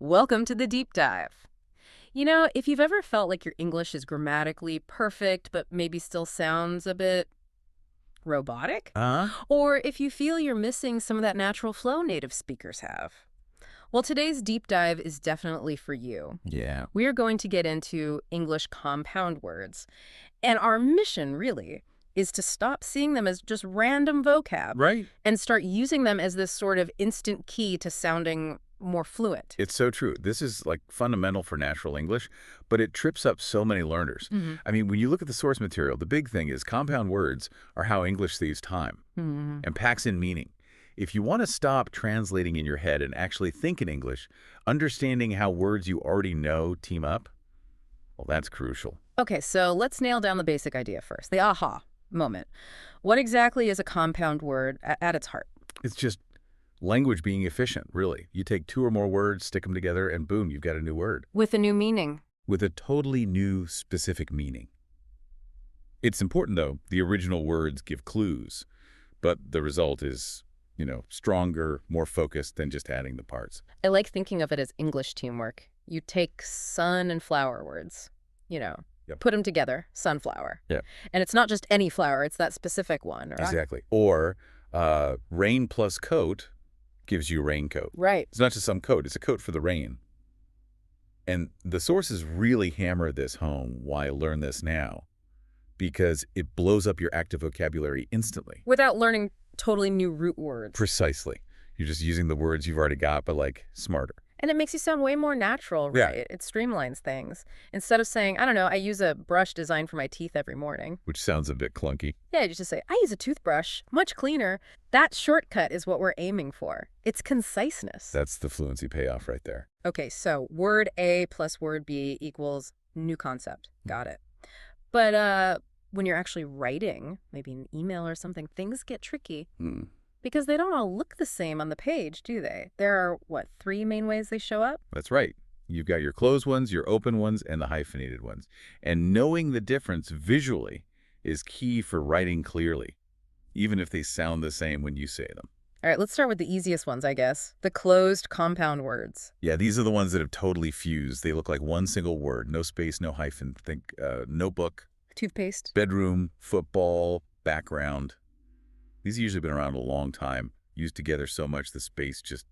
Welcome to the deep dive. If you've ever felt like your English is grammatically perfect, but maybe still sounds a bit robotic, Uh-huh. or if you feel you're missing some of that natural flow native speakers have, well, today's deep dive is definitely for you. Yeah. We are going to get into English compound words, and our mission, really, is to stop seeing them as just random vocab Right. and start using them as this sort of instant key to sounding more fluent. It's so true. This is like fundamental for natural English, but it trips up so many learners. Hmm. I mean, when you look at the source material, the big thing is compound words are how English saves time Hmm. and packs in meaning. If you want to stop translating in your head and actually think in English, understanding how words you already know team up, well, that's crucial. Okay, so let's nail down the basic idea first, the aha moment. What exactly is a compound word at its heart? It's just language being efficient, really. You take two or more words, stick them together, and boom, you've got a new word With a new meaning. with a totally new, specific meaning. It's important, though. The original words give clues, but the result is, stronger, more focused than just adding the parts. I like thinking of it as English teamwork. You take sun and flower words, you know, Yep. put them together, sunflower. Yeah, And it's not just any flower, it's that specific one, right? exactly. Or rain plus coat gives you raincoat. Right. It's not just some coat, it's a coat for the rain. And the sources really hammer this home, why learn this now, because it blows up your active vocabulary instantly. Without learning totally new root words. Precisely. You're just using the words you've already got, but smarter. And it makes you sound way more natural, Yeah. right? It streamlines things. Instead of saying, I don't know, I use a brush designed for my teeth every morning. Which sounds a bit clunky. Yeah, you just say, I use a toothbrush, much cleaner. That shortcut is what we're aiming for. It's conciseness. That's the fluency payoff right there. Okay, so word A plus word B equals new concept. Got it. But when you're actually writing, maybe an email or something, things get tricky Hmm. because they don't all look the same on the page, do they? There are, what, 3 main ways they show up? That's right. You've got your closed ones, your open ones, and the hyphenated ones. And knowing the difference visually is key for writing clearly, even if they sound the same when you say them. All right, let's start with the easiest ones, I guess. The closed compound words. Yeah, these are the ones that have totally fused. They look like one single word, no space, no hyphen. Think notebook, Toothpaste. bedroom, football, background. These have usually been around a long time, used together so much the space just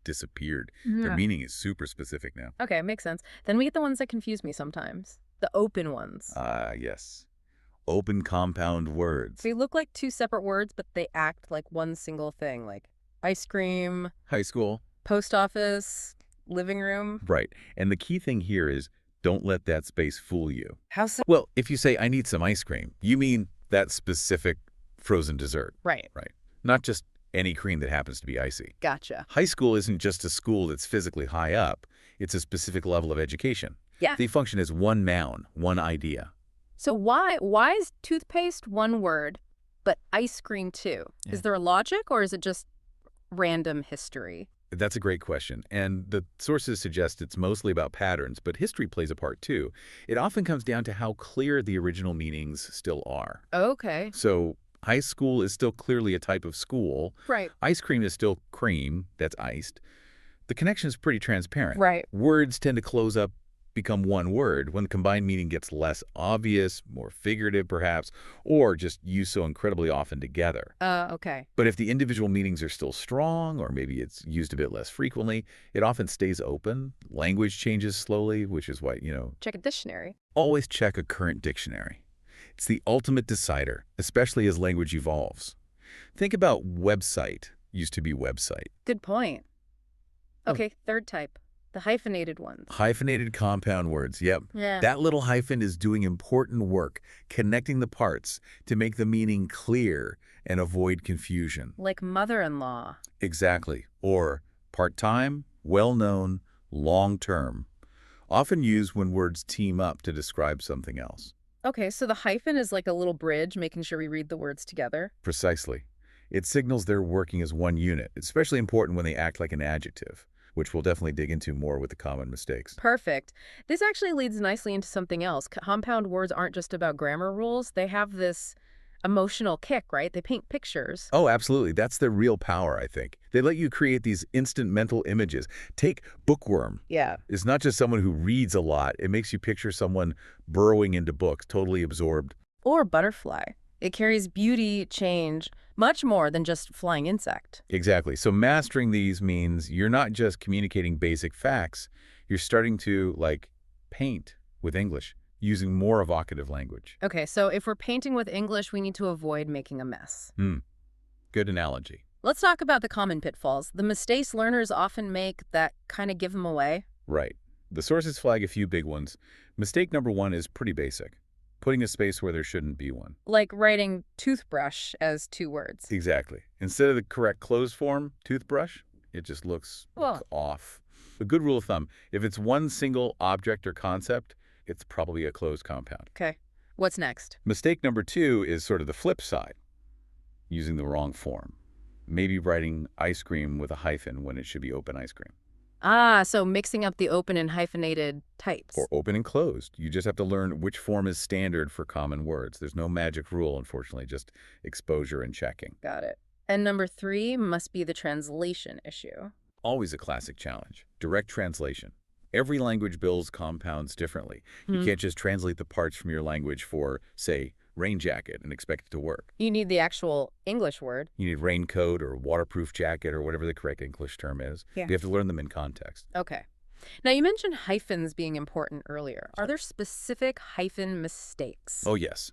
disappeared. Their Yeah. meaning is super specific now. Okay, makes sense. Then we get the ones that confuse me sometimes. The open ones. Yes. Open compound words. They look like 2 separate words, but they act like one single thing, like ice cream, High school. post office, living room. Right. And the key thing here is don't let that space fool you. How so? Well, if you say, I need some ice cream, you mean that specific frozen dessert, Right. right? Not just any cream that happens to be icy. Gotcha. High school isn't just a school that's physically high up. It's a specific level of education. Yeah. They function as one noun, one idea. So why is toothpaste one word, but ice cream too? Yeah. Is there a logic or is it just random history? That's a great question. And the sources suggest it's mostly about patterns, but history plays a part too. It often comes down to how clear the original meanings still are. Okay. So high school is still clearly a type of school. Right. Ice cream is still cream that's iced. The connection is pretty transparent. Right. Words tend to close up, become one word when the combined meaning gets less obvious, more figurative perhaps, or just used so incredibly often together. Okay. But if the individual meanings are still strong, or maybe it's used a bit less frequently, it often stays open. Language changes slowly, which is why, Check a dictionary. always check a current dictionary. It's the ultimate decider, especially as language evolves. Think about website used to be website. Good point. Oh. Okay, third type. The hyphenated ones. Hyphenated compound words, yep. Yeah. That little hyphen is doing important work, connecting the parts to make the meaning clear and avoid confusion. Like mother-in-law. Exactly. Or part-time, well-known, long-term. Often used when words team up to describe something else. Okay, so the hyphen is like a little bridge, making sure we read the words together. Precisely. It signals they're working as one unit, especially important when they act like an adjective, which we'll definitely dig into more with the common mistakes. Perfect. This actually leads nicely into something else. Compound words aren't just about grammar rules. They have this emotional kick, right? They paint pictures. Oh, absolutely. That's their real power, I think. They let you create these instant mental images. Take bookworm. Yeah. It's not just someone who reads a lot. It makes you picture someone burrowing into books, totally absorbed. Or butterfly. It carries beauty, change, much more than just flying insect. Exactly. So mastering these means you're not just communicating basic facts. You're starting to, like, paint with English, using more evocative language. Okay, so if we're painting with English, we need to avoid making a mess. Good analogy. Let's talk about the common pitfalls, the mistakes learners often make that kind of give them away. Right. The sources flag a few big ones. Mistake number one is pretty basic. Putting a space where there shouldn't be one. Like writing toothbrush as 2 words. Exactly. Instead of the correct closed form, toothbrush, it just looks off. A good rule of thumb, if it's one single object or concept, it's probably a closed compound. Okay, what's next? Mistake number two is sort of the flip side, using the wrong form. Maybe writing ice cream with a hyphen when it should be open ice cream. Ah, so mixing up the open and hyphenated types. Or open and closed. You just have to learn which form is standard for common words. There's no magic rule, unfortunately, just exposure and checking. Got it. And number 3 must be the translation issue. Always a classic challenge. Direct translation. Every language builds compounds differently. You can't just translate the parts from your language for, say, rain jacket and expect it to work. You need the actual English word. You need raincoat or waterproof jacket or whatever the correct English term is. Yeah. You have to learn them in context. Okay. Now, you mentioned hyphens being important earlier. Are there specific hyphen mistakes? Oh, yes.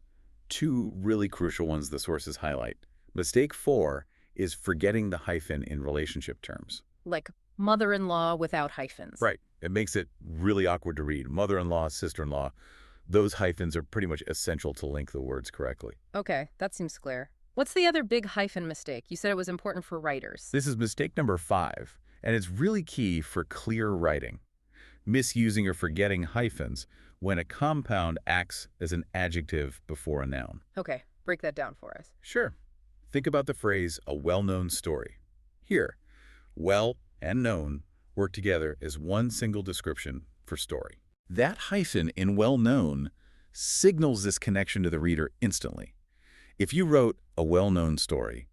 2 really crucial ones the sources highlight. Mistake 4 is forgetting the hyphen in relationship terms. Like mother-in-law without hyphens. Right. It makes it really awkward to read. Mother-in-law, sister-in-law. Those hyphens are pretty much essential to link the words correctly. Okay, that seems clear. What's the other big hyphen mistake? You said it was important for writers. This is mistake number 5, and it's really key for clear writing. Misusing or forgetting hyphens when a compound acts as an adjective before a noun. Okay, break that down for us. Sure. Think about the phrase, a well-known story. Here, well and known work together as one single description for story. That hyphen in well-known signals this connection to the reader instantly. If you wrote a well-known story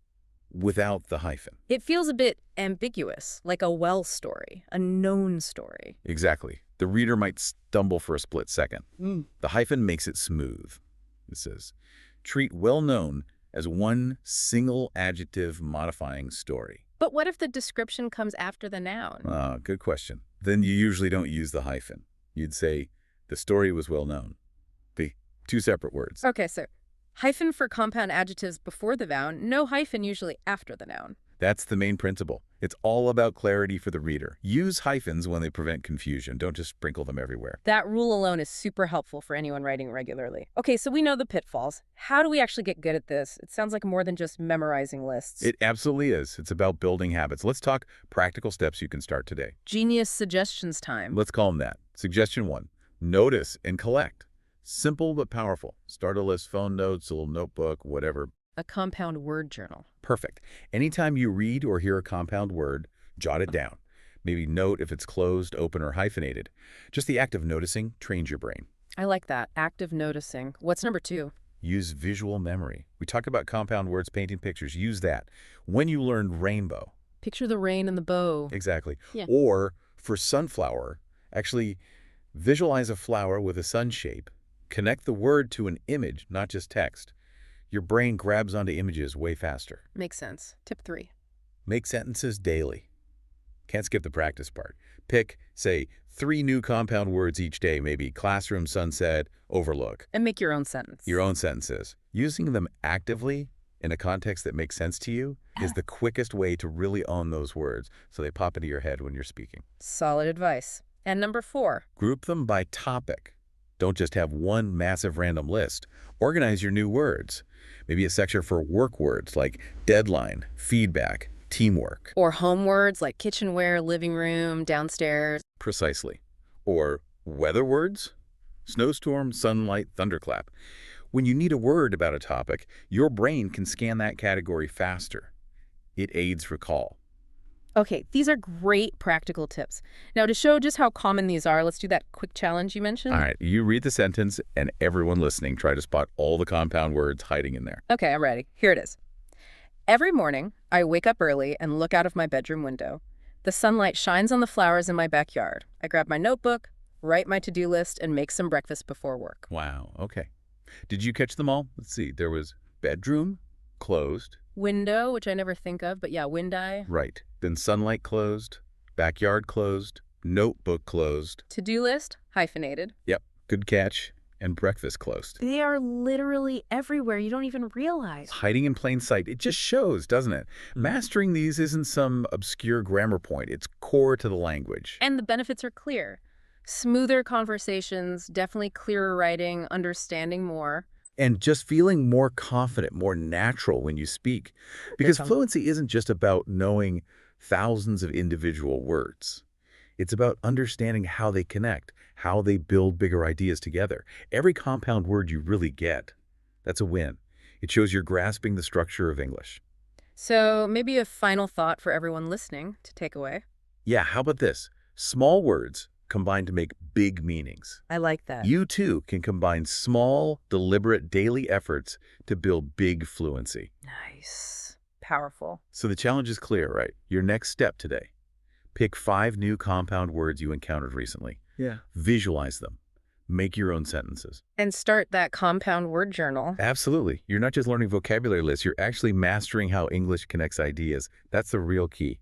without the hyphen. It feels a bit ambiguous, like a well story, a known story. Exactly. The reader might stumble for a split second. The hyphen makes it smooth. It says, treat well-known as one single adjective modifying story. But what if the description comes after the noun? Good question. Then you usually don't use the hyphen. You'd say, the story was well known. The 2 separate words. Okay, so hyphen for compound adjectives before the noun, no hyphen usually after the noun. That's the main principle. It's all about clarity for the reader. Use hyphens when they prevent confusion. Don't just sprinkle them everywhere. That rule alone is super helpful for anyone writing regularly. Okay, so we know the pitfalls. How do we actually get good at this? It sounds like more than just memorizing lists. It absolutely is. It's about building habits. Let's talk practical steps you can start today. Genius suggestions time. Let's call them that. Suggestion 1, notice and collect. Simple but powerful. Start a list, phone notes, a little notebook, whatever. A compound word journal. Perfect. Anytime you read or hear a compound word, jot it down. Maybe note if it's closed, open, or hyphenated. Just the act of noticing trains your brain. I like that. Active noticing. What's number 2? Use visual memory. We talked about compound words, painting pictures. Use that. When you learned rainbow. Picture the rain and the bow. Exactly. Yeah. Or for sunflower, actually visualize a flower with a sun shape. Connect the word to an image, not just text. Your brain grabs onto images way faster. Makes sense. Tip 3. Make sentences daily. Can't skip the practice part. Pick, say, 3 new compound words each day, maybe classroom, sunset, overlook. And make your own sentence. Your own sentences. Using them actively in a context that makes sense to you is the quickest way to really own those words so they pop into your head when you're speaking. Solid advice. And number 4. Group them by topic. Don't just have one massive random list. Organize your new words. Maybe a section for work words like deadline, feedback, teamwork. Or home words like kitchenware, living room, downstairs. Precisely. Or weather words, snowstorm, sunlight, thunderclap. When you need a word about a topic, your brain can scan that category faster. It aids recall. Okay, these are great practical tips. Now, to show just how common these are, let's do that quick challenge you All mentioned. right, you read the sentence, and everyone listening try to spot all the compound words hiding in there. Okay, I'm ready. Here it is. Every morning, I wake up early and look out of my bedroom window. The sunlight shines on the flowers in my backyard. I grab my notebook, write my to-do list, and make some breakfast before work. Wow, okay. Did you catch them all? Let's see. There was bedroom, closed, Window, which I never think of, but yeah, windi. right. Then sunlight closed, backyard closed, notebook closed. To-do list, hyphenated. Yep, good catch. And breakfast closed. They are literally everywhere. You don't even realize. Hiding in plain sight. It just shows, doesn't it? Mastering these isn't some obscure grammar point. It's core to the language. And the benefits are clear. Smoother conversations, definitely clearer writing, understanding more. And just feeling more confident, more natural when you speak. Because Become- fluency isn't just about knowing thousands of individual words. It's about understanding how they connect, how they build bigger ideas together. Every compound word you really get, that's a win. It shows you're grasping the structure of English. So maybe a final thought for everyone listening to take away. Yeah, how about this? Small words combine to make big meanings. I like that. You, too, can combine small, deliberate daily efforts to build big fluency. Nice. Powerful. So the challenge is clear, right? Your next step today. Pick 5 new compound words you encountered recently. Yeah. Visualize them. Make your own sentences. And start that compound word journal. Absolutely. You're not just learning vocabulary lists, you're actually mastering how English connects ideas. That's the real key.